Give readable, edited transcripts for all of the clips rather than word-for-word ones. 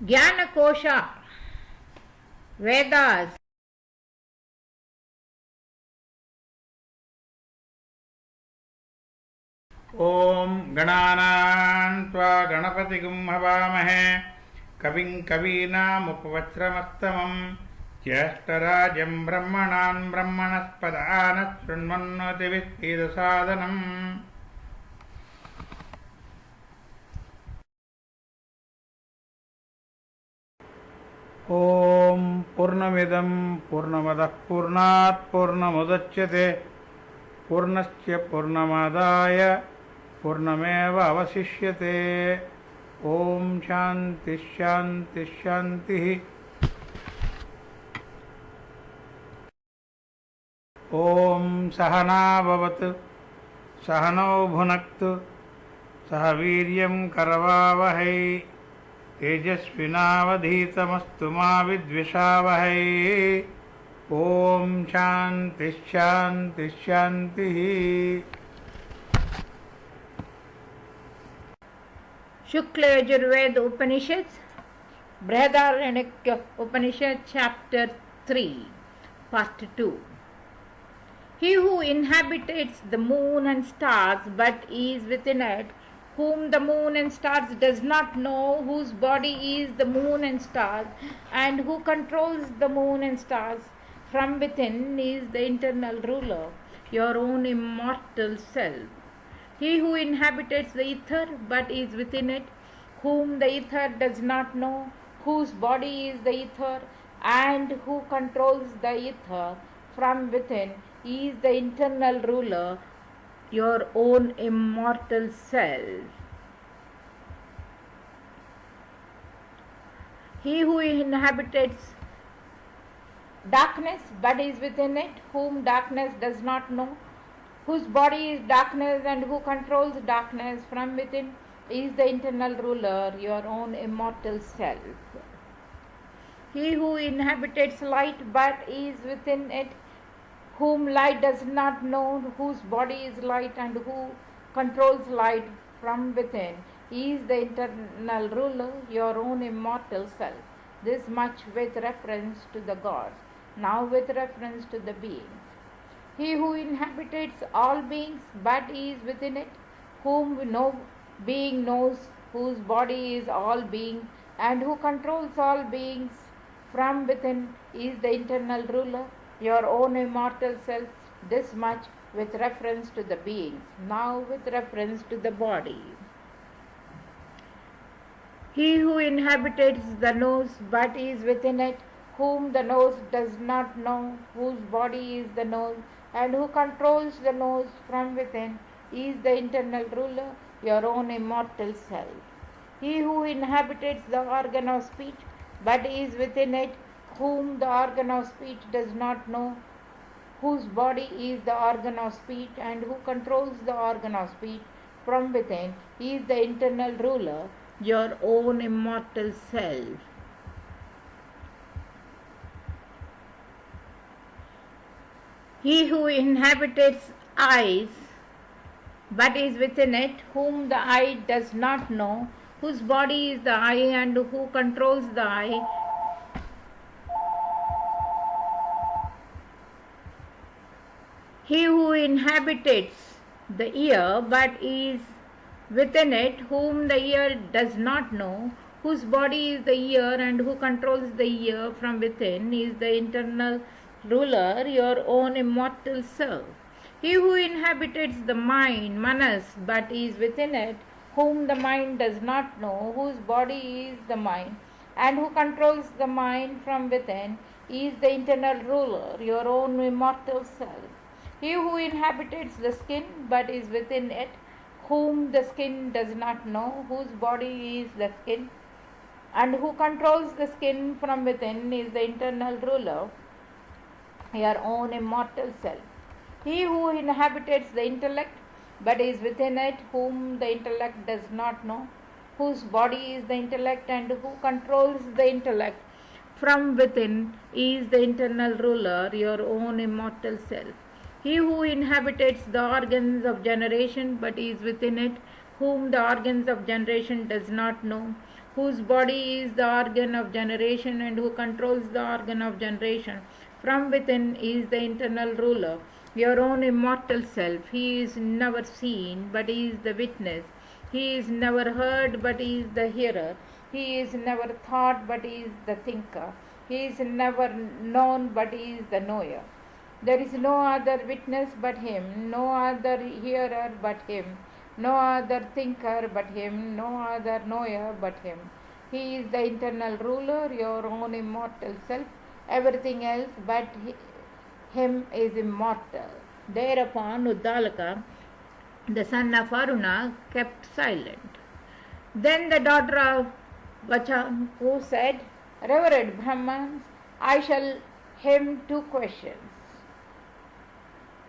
Jnana-kosha, Vedas. ॐ गणानां त्वा गणपतिगुं हवामहे कविं कवीनामुपवस्त्रमस्तमं ज्येष्ठराजं ब्रह्मणान् ब्रह्मणस्पदानः शृण्वन्नोतिभिस्सीदसादनम् ॐ पूर्णमिदं पूर्णमदः पूर्णात् पूर्णमुदच्यते पूर्णस्य पूर्णमादाय पूर्णमेव अवशिष्यते। ओम शांति शांति शांति। ओम सहना भवतु सहनौ भुनक्तु सह वीर्यं करवावहै तेजस्विनावधीतमस्तु मा विद्विषावहै। ओम शांति शांति शांति। Shukla Yajurveda Upanishads, Brihadaranyaka Upanishad, Chapter 3, Part 2. He who inhabits the moon and stars but is within it, whom the moon and stars does not know, whose body is the moon and stars, and who controls the moon and stars from within, is the internal ruler, your own immortal self. He who inhabits the ether but is within it, whom the ether does not know, whose body is the ether, and who controls the ether from within, is the internal ruler, your own immortal self. He who inhabits darkness but is within it, whom darkness does not know, whose body is darkness and who controls darkness from within, is the internal ruler, your own immortal self. He who inhabits light but is within it, whom light does not know, whose body is light and who controls light from within, is the internal ruler, your own immortal self. This much with reference to the gods. Now with reference to the beings. He who inhabits all beings but is within it, whom no being knows, whose body is all being, and who controls all beings from within, is the internal ruler, your own immortal self. This much with reference to the beings. Now with reference to the body. He who inhabits the nose but is within it, whom the nose does not know, whose body is the nose, and who controls the nose from within, is the internal ruler, your own immortal self. He who inhabits the organ of speech but is within it, whom the organ of speech does not know, whose body is the organ of speech, and who controls the organ of speech from within, is the internal ruler, your own immortal self. He who inhabits eyes but is within it, whom the eye does not know, whose body is the eye and who controls the eye, he who inhabits the ear but is within it, whom the ear does not know, whose body is the ear and who controls the ear from within, is the internal ruler, your own immortal self. He who inhabits the mind, manas, but is within it, whom the mind does not know, whose body is the mind, and who controls the mind from within, is the internal ruler, your own immortal self. He who inhabits the skin, but is within it, whom the skin does not know, whose body is the skin, and who controls the skin from within, is the internal ruler, your own immortal self. He who inhabits the intellect but is within it, whom the intellect does not know, whose body is the intellect and who controls the intellect from within, is the internal ruler, your own immortal self. He who inhabits the organs of generation but is within it, whom the organs of generation does not know, whose body is the organ of generation and who controls the organ of generation. From within is the internal ruler, your own immortal self. He is never seen, but he is the witness. He is never heard, but he is the hearer. He is never thought, but he is the thinker. He is never known, but he is the knower. There is no other witness but him, no other hearer but him, no other thinker but him, no other knower but him. He is the internal ruler, your own immortal self. Everything else but him is immortal. Thereupon Uddalaka, the son of Aruna, kept silent. Then the daughter of Vachaku said, Reverend Brahmans, I shall him 2 questions.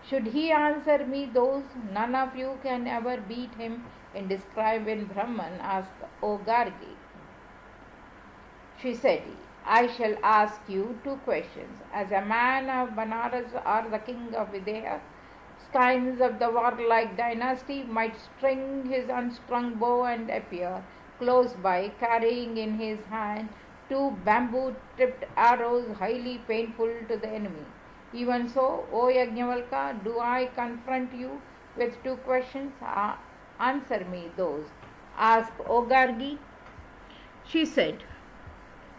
Should he answer me those, none of you can ever beat him in describing Brahman, asked O Gargi. She said, I shall ask you 2 questions. As a man of Banaras or the king of Videha, scions of the warlike dynasty, might string his unstrung bow and appear close by, carrying in his hand 2 bamboo-tipped arrows highly painful to the enemy. Even so, O Yajnavalka, do I confront you with 2 questions? Answer me those, asked O Gargi. She said,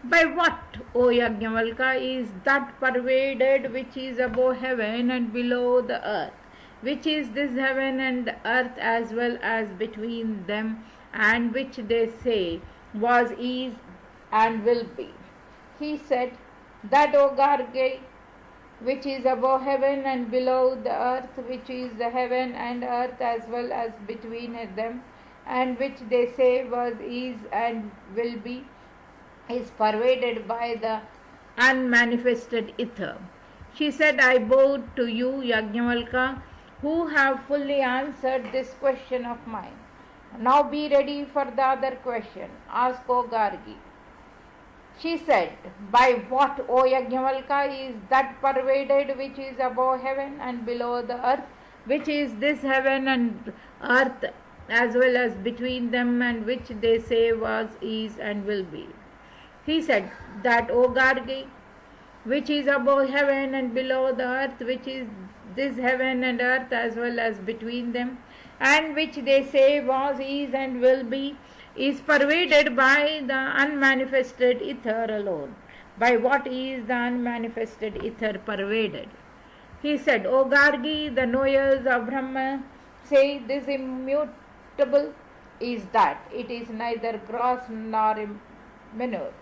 By what, O Yajnavalka, is that pervaded which is above heaven and below the earth? Which is this heaven and earth as well as between them, and which they say was, is, and will be? He said, That, O Gargi, which is above heaven and below the earth, which is the heaven and earth as well as between them, and which they say was, is, and will be, is pervaded by the unmanifested ether. She said, I bow to you, Yajnavalka, who have fully answered this question of mine. Now be ready for the other question. Ask O Gargi. She said, By what, O Yajnavalka, is that pervaded which is above heaven and below the earth, which is this heaven and earth as well as between them, and which they say was, is, and will be? He said, That, O Gargi, which is above heaven and below the earth, which is this heaven and earth as well as between them, and which they say was, is, and will be, is pervaded by the unmanifested ether alone. By what is the unmanifested ether pervaded? He said, O Gargi, the knowers of Brahma say this immutable is that it is neither gross nor minute,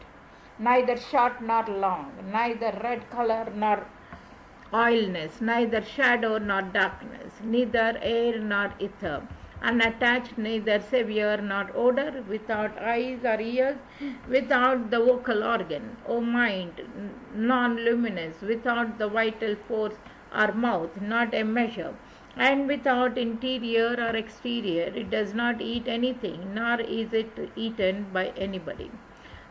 neither short nor long, neither red color nor oilness, neither shadow nor darkness, neither air nor ether, unattached, neither severe nor odor, without eyes or ears, without the vocal organ, O mind, non-luminous, without the vital force or mouth, not a measure, and without interior or exterior. It does not eat anything, nor is it eaten by anybody.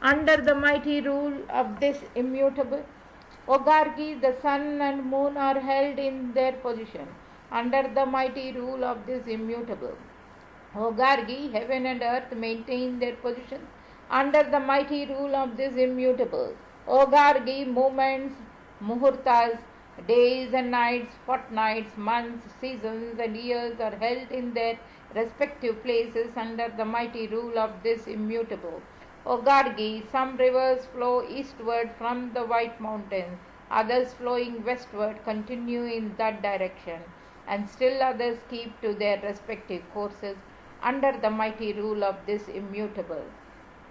Under the mighty rule of this immutable, O Gargi, the sun and moon are held in their position. Under the mighty rule of this immutable, O Gargi, heaven and earth maintain their position. Under the mighty rule of this immutable, O Gargi, moments, muhurtas, days and nights, fortnights, months, seasons and years are held in their respective places under the mighty rule of this immutable. O Gargi, some rivers flow eastward from the White Mountains, others flowing westward continue in that direction, and still others keep to their respective courses under the mighty rule of this immutable.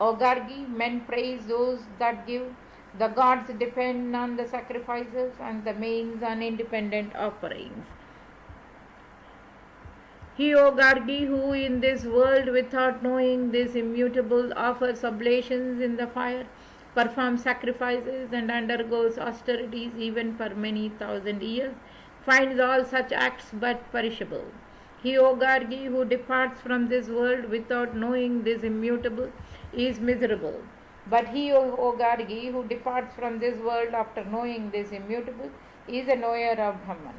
O Gargi, men praise those that give, the gods depend on the sacrifices, and the mains on independent offerings. He, O Gargi, who in this world without knowing this immutable offers oblations in the fire, performs sacrifices and undergoes austerities even for many thousand years, finds all such acts but perishable. He, O Gargi, who departs from this world without knowing this immutable, is miserable. But he, O Gargi, who departs from this world after knowing this immutable, is a knower of Brahman.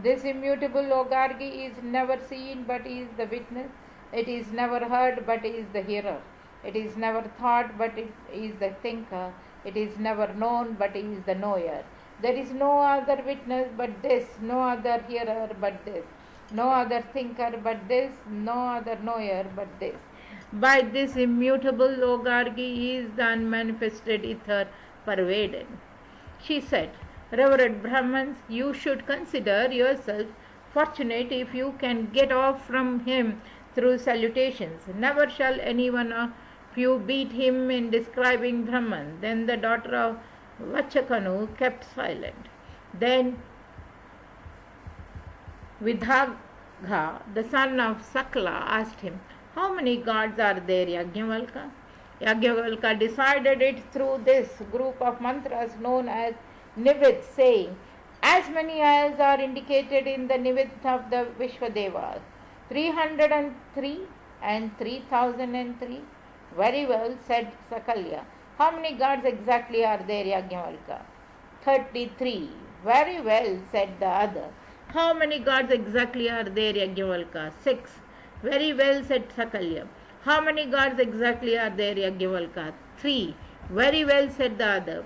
This immutable, O Gargi, is never seen but is the witness. It is never heard but is the hearer. It is never thought, but it is the thinker. It is never known, but he is the knower. There is no other witness but this, no other hearer but this, no other thinker but this, no other knower but this. By this immutable logargy is the unmanifested ether pervaded. She said, Reverend Brahmins, you should consider yourself fortunate if you can get off from him through salutations. Never shall any one of you beat him in describing Brahman. Then the daughter of Vachakanu kept silent. Then Vidagha, the son of Sakla, asked him, How many gods are there, Yajnavalka? Yajnavalka decided it through this group of mantras known as Nivid, saying, As many as are indicated in the Nivid of the Vishwadevas, 303 and 3003. Very well, said Sakalya. How many gods exactly are there, Yajnavalka? 33. Very well, said the other. How many gods exactly are there, Yajnavalka? 6. Very well, said Sakalya. How many gods exactly are there, Yajnavalka? 3. Very well, said the other.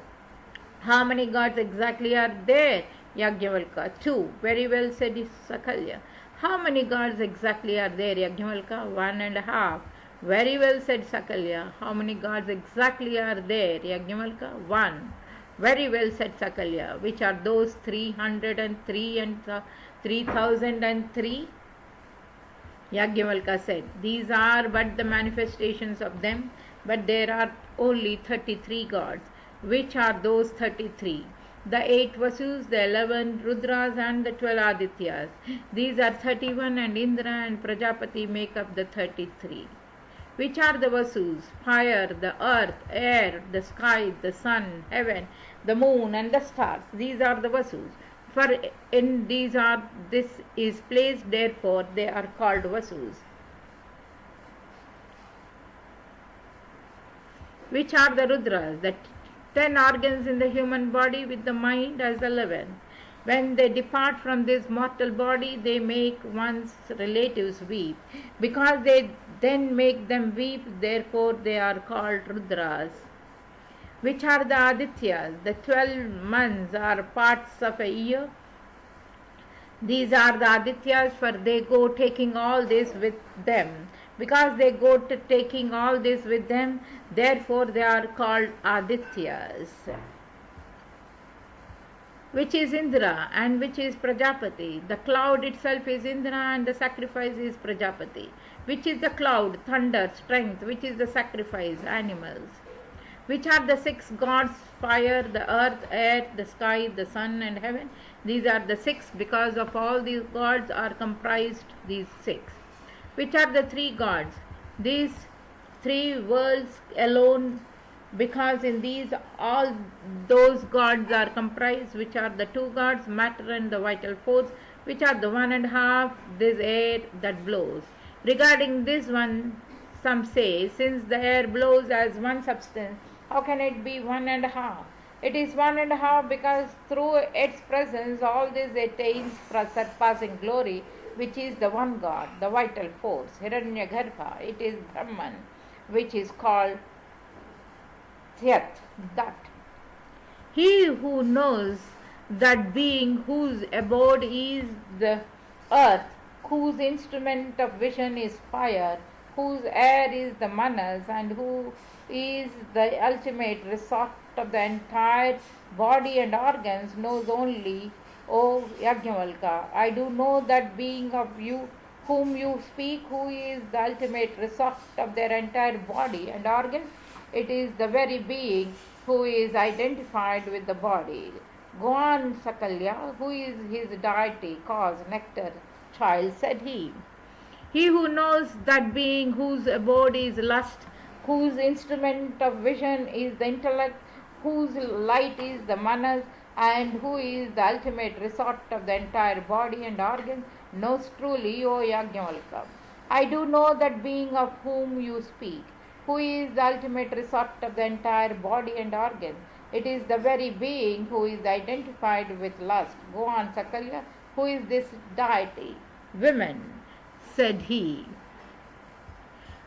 How many gods exactly are there, Yajnavalka? 2. Very well, said Sakalya. How many gods exactly are there, Yajnavalka? 1.5. Very well, said Sakalya. How many gods exactly are there, Yajnavalka? 1. Very well, said Sakalya. Which are those 303 and 3003? Yajnavalka said, These are but the manifestations of them, but there are only 33 gods. Which are those 33? The 8 Vasus, the 11 Rudras and the 12 Adityas. These are 31, and Indra and Prajapati make up the 33. Which are the Vasus? Fire, the earth, air, the sky, the sun, heaven, the moon and the stars. These are the Vasus. For in these are this is placed, therefore they are called Vasus. Which are the Rudras? The 10 organs in the human body with the mind as 11. When they depart from this mortal body, they make one's relatives weep. Because they then make them weep, therefore they are called Rudras. Which are the Adityas? The 12 months are parts of a year. These are the Adityas, for they go taking all this with them. Because they go to taking all this with them, therefore they are called Adityas. Which is Indra and which is Prajapati? The cloud itself is Indra and the sacrifice is Prajapati. Which is the cloud? Thunder, strength. Which is the sacrifice? Animals. Which are the 6 gods? Fire, the earth, air, the sky, the sun and heaven. These are the 6, because of all these gods are comprised these 6. Which are the 3 gods? These 3 worlds alone, because in these all those gods are comprised. Which are the 2 gods? Matter and the vital force. Which are the 1.5? This air that blows. Regarding this one, some say, since the air blows as one substance, how can it be 1.5? It is 1.5 because through its presence all this attains surpassing glory, which is the one God, the vital force, Hiranyagarbha. It is Brahman, which is called Tyat, that. He who knows that being whose abode is the earth, whose instrument of vision is fire, whose air is the manas, and who is the ultimate resort of the entire body and organs, knows only, O Yajnavalka, I do know that being of you whom you speak, who is the ultimate resort of their entire body and organs. It is the very being who is identified with the body. Go on, Sakalya, who is his deity, cause, nectar, child, said he. He who knows that being whose abode is lust, whose instrument of vision is the intellect, whose light is the manas, and who is the ultimate resort of the entire body and organs, knows truly, O Yajnavalka. I do know that being of whom you speak, who is the ultimate resort of the entire body and organs. It is the very being who is identified with lust. Go on, Sakalya, who is this deity? Women, said he.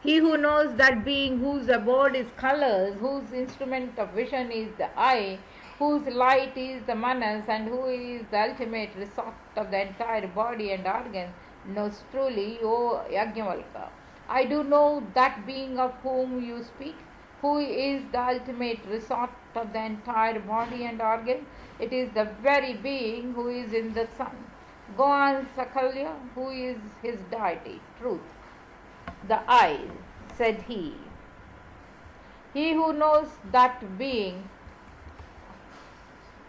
He who knows that being whose abode is colors, whose instrument of vision is the eye, whose light is the manas, and who is the ultimate resort of the entire body and organs, knows truly, O Yajnavalkya. I do know that being of whom you speak, who is the ultimate resort of the entire body and organ. It is the very being who is in the sun. Go on, Sakalya, who is his deity, truth. The eye, said he. He who knows that being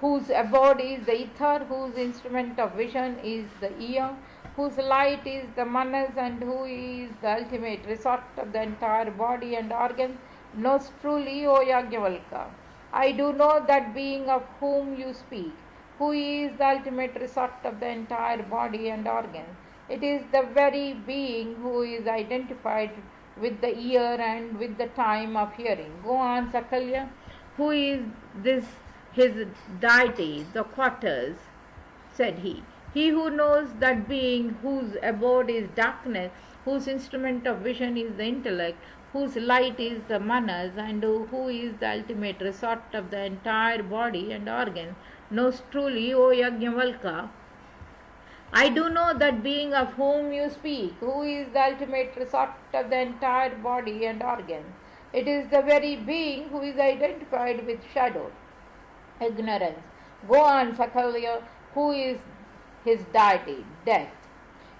whose abode is the ether, whose instrument of vision is the ear, whose light is the manas, and who is the ultimate resort of the entire body and organs, knows truly, O Yajnavalkya. I do know that being of whom you speak, who is the ultimate resort of the entire body and organs. It is the very being who is identified with the ear and with the time of hearing. Go on, Sakalya. Who is this his deity, the quarters, said he. He who knows that being whose abode is darkness, whose instrument of vision is the intellect, whose light is the manas, and who is the ultimate resort of the entire body and organ, knows truly, O Yajnavalkya. I do know that being of whom you speak, who is the ultimate resort of the entire body and organ. It is the very being who is identified with shadow, ignorance. Go on, Sakalya, who is his deity, death.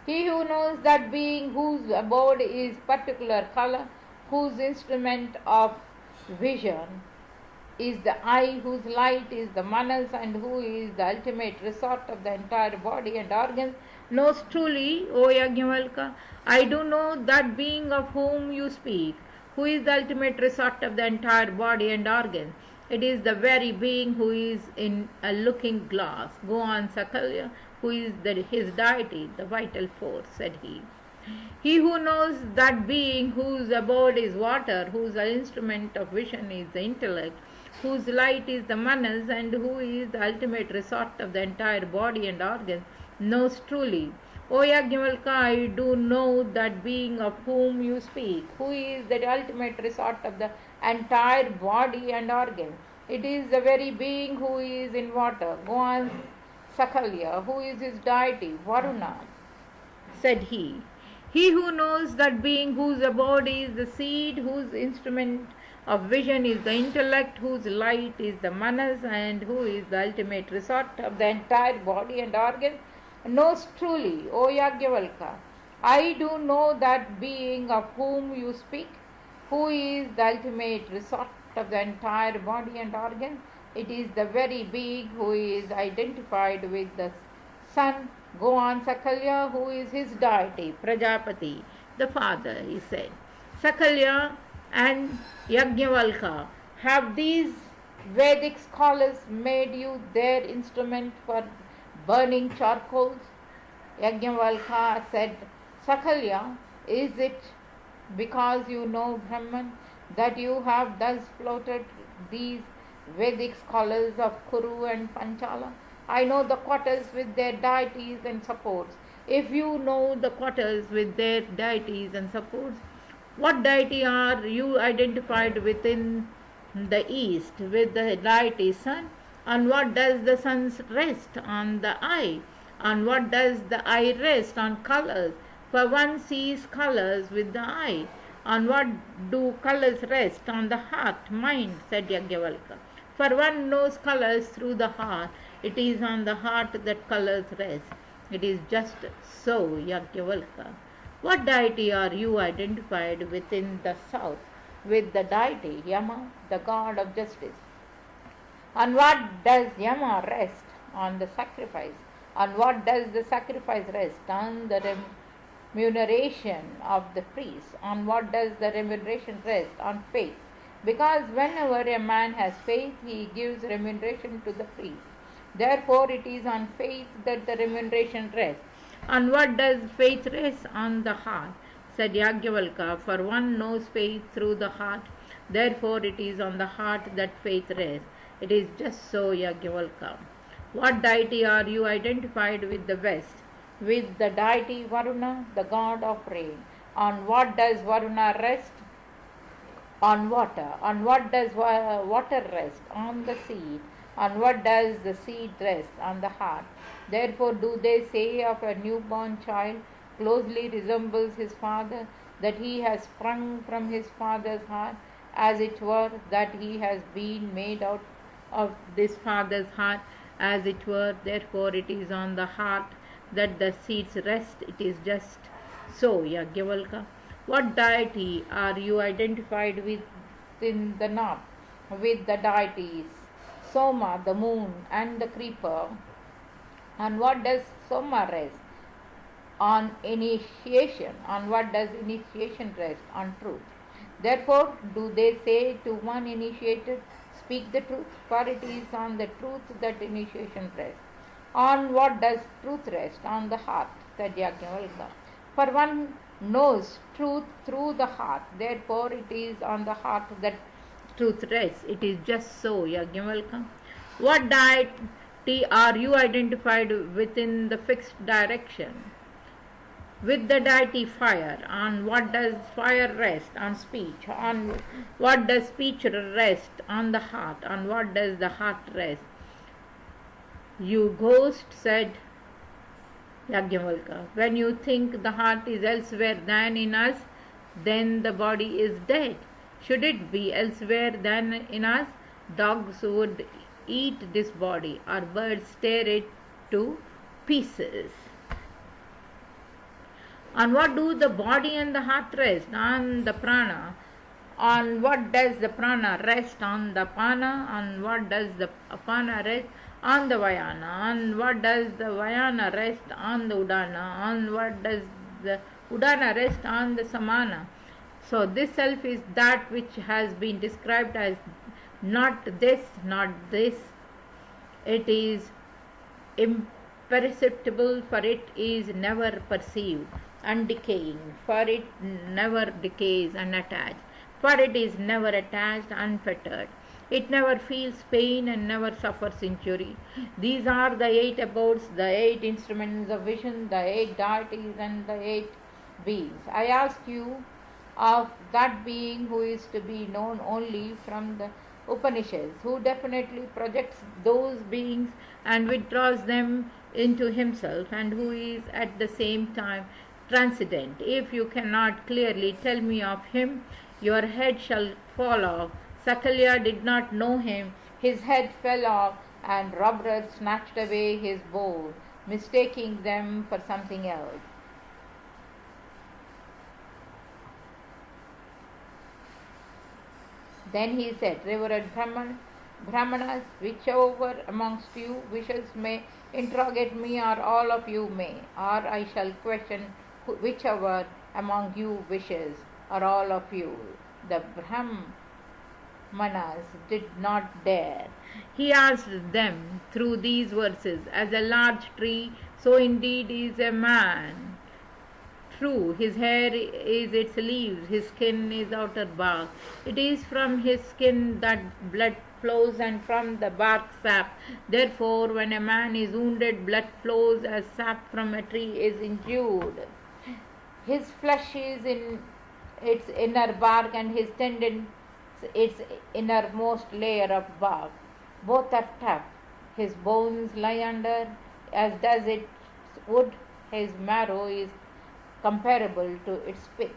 He who knows that being whose abode is particular color, whose instrument of vision is the eye, whose light is the manas, and who is the ultimate resort of the entire body and organs, knows truly, O Yajnavalkya. I do know that being of whom you speak, who is the ultimate resort of the entire body and organs. It is the very being who is in a looking glass. Go on, Sakalya, who is his deity, the vital force, said he. He who knows that being whose abode is water, whose instrument of vision is the intellect, whose light is the manas, and who is the ultimate resort of the entire body and organs, knows truly. O Yajnavalkya, I do know that being of whom you speak, who is the ultimate resort of the entire body and organ. It is the very being who is in water. Go on, Sakalya, who is his deity, Varuna, said he. He who knows that being whose abode is the seed, whose instrument of vision is the intellect, whose light is the manas, and who is the ultimate resort of the entire body and organ, knows truly, O Yajnavalkya. I do know that being of whom you speak, who is the ultimate resort of the entire body and organ. It is the very being who is identified with the sun. Go on, Sakalya, who is his deity, Prajapati, the father, he said. Sakalya and Yajnavalkya, have these Vedic scholars made you their instrument for burning charcoals? Yajnavalkya said, Sakalya, is it because you know Brahman that you have thus floated these Vedic scholars of Kuru and Panchala? I know the quarters with their deities and supports. If you know the quarters with their deities and supports, what deity are you identified within the east with the deity sun? On what does the sun rest? On the eye. On what does the eye rest? On colors. For one sees colors with the eye. On what do colors rest? On the heart, mind, said Yajnavalkya. For one knows colors through the heart. It is on the heart that colors rest. It is just so, Yajnavalkya. What deity are you identified within the south? With the deity Yama, the god of justice. On what does Yama rest? On the sacrifice. On what does the sacrifice rest? On the remuneration of the priest. On what does the remuneration rest? On faith. Because whenever a man has faith, he gives remuneration to the priest. Therefore, it is on faith that the remuneration rests. On what does faith rest? On the heart, said Yajnavalkya. For one knows faith through the heart. Therefore, it is on the heart that faith rests. It is just so, Yajnavalkya. What deity are you identified with the west? With the deity Varuna, the god of rain. On what does Varuna rest? On water. On what does water rest? On the seed. On what does the seed rest? On the heart. Therefore do they say of a newborn child, closely resembles his father, that he has sprung from his father's heart, as it were, that he has been made out of this father's heart, as it were. Therefore it is on the heart that the seeds rest. It is just so, Yajnavalkya. What deity are you identified with in the north? With the deities Soma, the moon, and the creeper. On what does Soma rest? On initiation. On what does initiation rest? On truth. Therefore, do they say to one initiated, speak the truth, for it is on the truth that initiation rests. On what does truth rest? On the heart, said Yajnavalkya. For one knows truth through the heart, therefore it is on the heart that truth rests. It is just so, Yajnavalkya. What deity are you identified within the fixed direction? With the deity fire. On what does fire rest? On speech. On what does speech rest? On the heart. On what does the heart rest? You ghost, said Yajnavalkya. When you think the heart is elsewhere than in us, then the body is dead. Should it be elsewhere than in us, dogs would eat this body, or birds tear it to pieces. On what do the body and the heart rest? On the prana. On what does the prana rest? On the apana. On what does the apana rest? On the vayana. On what does the vayana rest? On the udana. On what does the udana rest? On the samana. So this self is that which has been described as not this, not this. It is imperceptible, for it is never perceived. Undecaying, for it never decays, unattached, for it is never attached, unfettered. It never feels pain and never suffers injury. These are the 8 abodes, the 8 instruments of vision, the 8 deities, and the 8 beings. I ask you of that being who is to be known only from the Upanishads, who definitely projects those beings and withdraws them into himself, and who is at the same time transcendent. If you cannot clearly tell me of him, your head shall fall off. Sakalya did not know him. His head fell off, and robbers snatched away his bow, mistaking them for something else. Then he said, Reverend Brahmanas, whichever amongst you wishes may interrogate me, or all of you may, or I shall question whichever among you wishes, or all of you. The Brahmanas did not dare. He asked them through these verses, as a large tree, so indeed is a man. True, his hair is its leaves, his skin is outer bark. It is from his skin that blood flows, and from the bark sap. Therefore, when a man is wounded, blood flows as sap from a tree is injured. His flesh is in its inner bark, and his tendons its innermost layer of bark. Both are tough. His bones lie under, as does its wood. His marrow is comparable to its pith.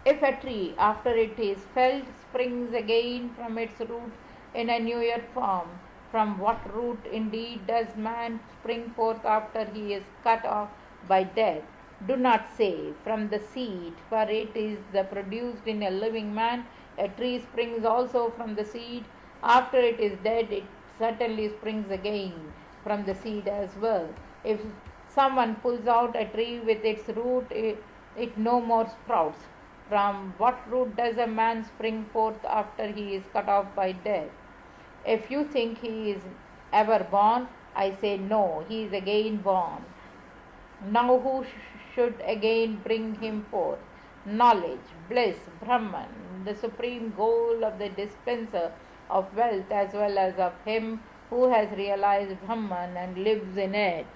If a tree, after it is felled, springs again from its root in a newer form, from what root indeed does man spring forth after he is cut off by death? Do not say, from the seed, for it is the produced in a living man. A tree springs also from the seed. After it is dead, it certainly springs again from the seed as well. If someone pulls out a tree with its root, it no more sprouts. From what root does a man spring forth after he is cut off by death? If you think he is ever born, I say no, he is again born. Now who should again bring him forth? Knowledge, bliss, Brahman, the supreme goal of the dispenser of wealth, as well as of him who has realized Brahman and lives in it.